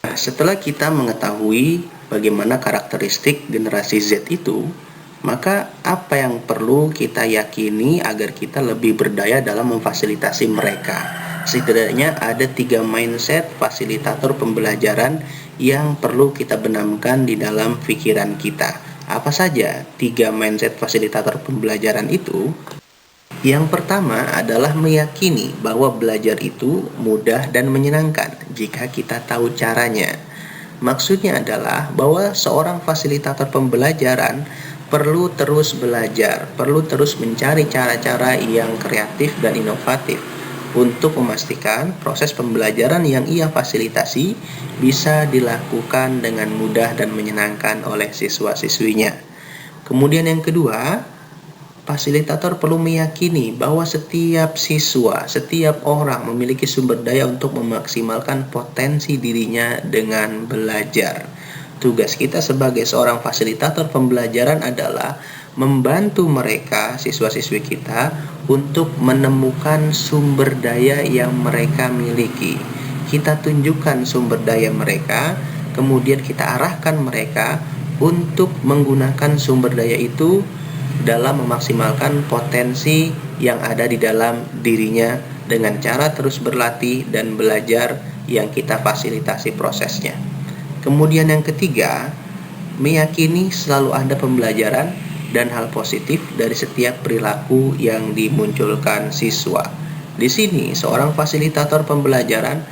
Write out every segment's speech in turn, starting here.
Nah, setelah kita mengetahui bagaimana karakteristik generasi Z itu, maka apa yang perlu kita yakini agar kita lebih berdaya dalam memfasilitasi mereka? Setidaknya ada 3 mindset fasilitator pembelajaran yang perlu kita benamkan di dalam pikiran kita. Apa saja 3 mindset fasilitator pembelajaran itu? Yang pertama adalah meyakini bahwa belajar itu mudah dan menyenangkan jika kita tahu caranya. Maksudnya adalah bahwa seorang fasilitator pembelajaran perlu terus belajar, perlu terus mencari cara-cara yang kreatif dan inovatif untuk memastikan proses pembelajaran yang ia fasilitasi bisa dilakukan dengan mudah dan menyenangkan oleh siswa-siswinya. Kemudian yang kedua, fasilitator perlu meyakini bahwa setiap siswa, setiap orang memiliki sumber daya untuk memaksimalkan potensi dirinya dengan belajar. Tugas kita sebagai seorang fasilitator pembelajaran adalah membantu mereka, siswa-siswi kita, untuk menemukan sumber daya yang mereka miliki. Kita tunjukkan sumber daya mereka, kemudian kita arahkan mereka untuk menggunakan sumber daya itu dalam memaksimalkan potensi yang ada di dalam dirinya dengan cara terus berlatih dan belajar yang kita fasilitasi prosesnya. Kemudian yang ketiga, meyakini selalu ada pembelajaran dan hal positif dari setiap perilaku yang dimunculkan siswa. Di sini, seorang fasilitator pembelajaran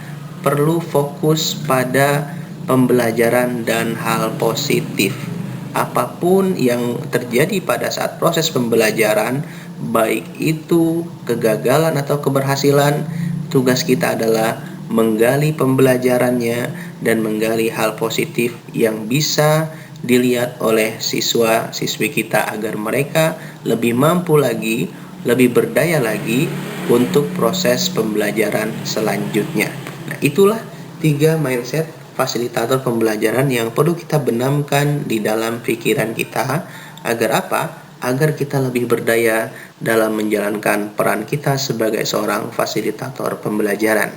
perlu fokus pada pembelajaran dan hal positif. Apapun yang terjadi pada saat proses pembelajaran, baik itu kegagalan atau keberhasilan, tugas kita adalah menggali pembelajarannya dan menggali hal positif yang bisa dilihat oleh siswa-siswi kita agar mereka lebih mampu lagi, lebih berdaya lagi untuk proses pembelajaran selanjutnya. Nah, itulah 3 mindset fasilitator pembelajaran yang perlu kita benamkan di dalam pikiran kita agar apa? Agar kita lebih berdaya dalam menjalankan peran kita sebagai seorang fasilitator pembelajaran.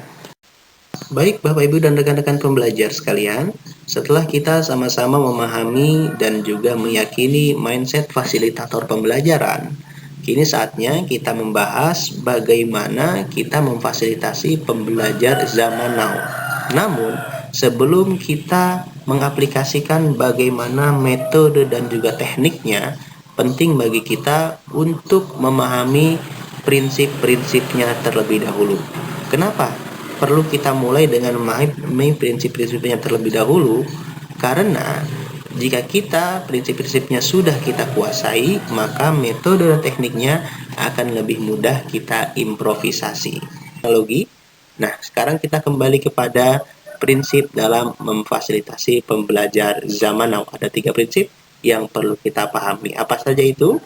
Baik Bapak Ibu dan rekan-rekan pembelajar sekalian, setelah kita sama-sama memahami dan juga meyakini mindset fasilitator pembelajaran, kini saatnya kita membahas bagaimana kita memfasilitasi pembelajar zaman now. Namun, sebelum kita mengaplikasikan bagaimana metode dan juga tekniknya, penting bagi kita untuk memahami prinsip-prinsipnya terlebih dahulu. Kenapa? Perlu kita mulai dengan memahami prinsip-prinsipnya terlebih dahulu, karena jika kita prinsip-prinsipnya sudah kita kuasai, maka metode dan tekniknya akan lebih mudah kita improvisasi. Teknologi. Nah, sekarang kita kembali kepada prinsip dalam memfasilitasi pembelajar zaman now. Ada 3 prinsip yang perlu kita pahami. Apa saja itu?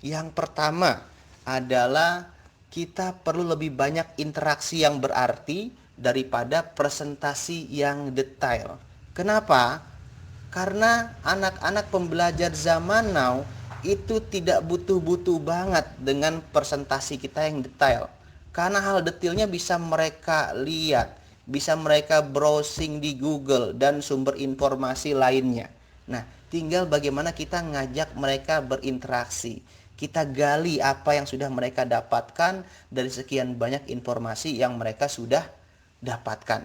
Yang pertama adalah kita perlu lebih banyak interaksi yang berarti daripada presentasi yang detail. Kenapa? Karena anak-anak pembelajar zaman now itu tidak butuh-butuh banget dengan presentasi kita yang detail. Karena hal detailnya bisa mereka lihat, bisa mereka browsing di Google dan sumber informasi lainnya. Nah, tinggal bagaimana kita ngajak mereka berinteraksi. Kita gali apa yang sudah mereka dapatkan dari sekian banyak informasi yang mereka sudah dapatkan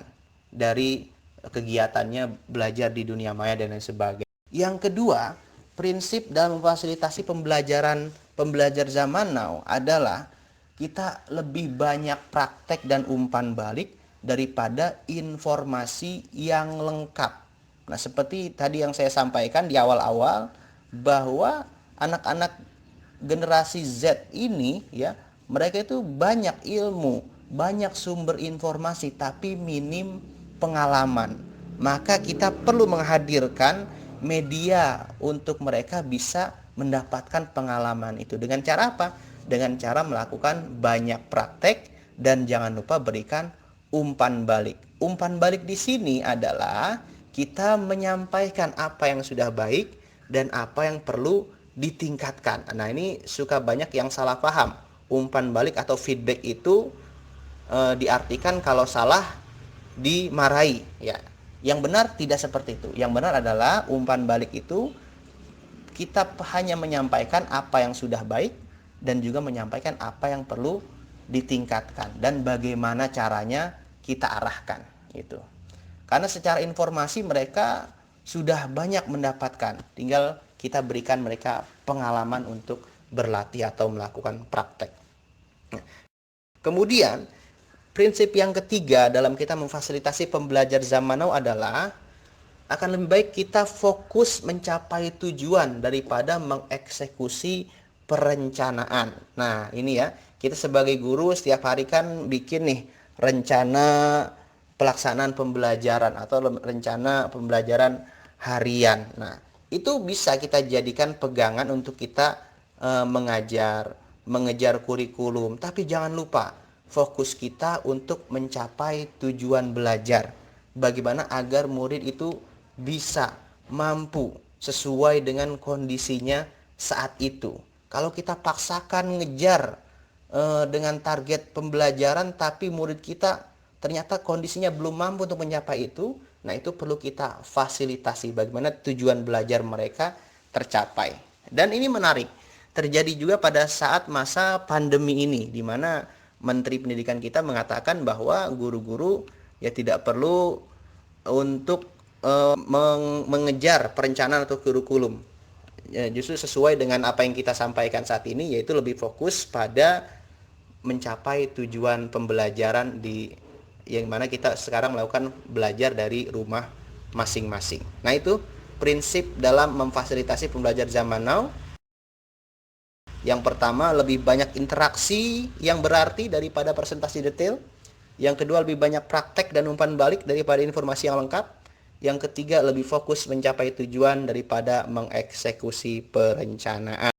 dari kegiatannya belajar di dunia maya dan lain sebagainya. Yang kedua, prinsip dalam memfasilitasi pembelajar zaman now adalah kita lebih banyak praktek dan umpan balik daripada informasi yang lengkap. Nah, seperti tadi yang saya sampaikan di awal-awal, bahwa anak-anak generasi Z ini ya, mereka itu banyak ilmu, banyak sumber informasi tapi minim pengalaman. Maka kita perlu menghadirkan media untuk mereka bisa mendapatkan pengalaman itu. Dengan cara apa? Dengan cara melakukan banyak praktek dan jangan lupa berikan umpan balik. Umpan balik di sini adalah kita menyampaikan apa yang sudah baik dan apa yang perlu ditingkatkan. Nah, ini suka banyak yang salah paham. Umpan balik atau feedback itu diartikan kalau salah dimarahi ya. Yang benar tidak seperti itu. Yang benar adalah umpan balik itu kita hanya menyampaikan apa yang sudah baik dan juga menyampaikan apa yang perlu ditingkatkan dan bagaimana caranya kita arahkan gitu. Karena secara informasi mereka sudah banyak mendapatkan, tinggal kita berikan mereka pengalaman untuk berlatih atau melakukan praktek. Kemudian prinsip yang ketiga dalam kita memfasilitasi pembelajar zaman now adalah akan lebih baik kita fokus mencapai tujuan daripada mengeksekusi perencanaan. Nah, ini ya, kita sebagai guru setiap hari kan bikin nih rencana pelaksanaan pembelajaran atau rencana pembelajaran harian. Nah, itu bisa kita jadikan pegangan untuk kita mengejar kurikulum. Tapi jangan lupa, fokus kita untuk mencapai tujuan belajar. Bagaimana agar murid itu bisa mampu sesuai dengan kondisinya saat itu. Kalau kita paksakan ngejar dengan target pembelajaran tapi murid kita ternyata kondisinya belum mampu untuk mencapai itu, nah itu perlu kita fasilitasi bagaimana tujuan belajar mereka tercapai. Dan ini menarik, terjadi juga pada saat masa pandemi ini, di mana Menteri Pendidikan kita mengatakan bahwa guru-guru ya tidak perlu untuk mengejar perencanaan atau kurikulum. Ya, justru sesuai dengan apa yang kita sampaikan saat ini, yaitu lebih fokus pada mencapai tujuan pembelajaran yang mana kita sekarang melakukan belajar dari rumah masing-masing. Nah, itu prinsip dalam memfasilitasi pembelajar zaman now. Yang pertama, lebih banyak interaksi yang berarti daripada presentasi detail. Yang kedua, lebih banyak praktek dan umpan balik daripada informasi yang lengkap. Yang ketiga, lebih fokus mencapai tujuan daripada mengeksekusi perencanaan.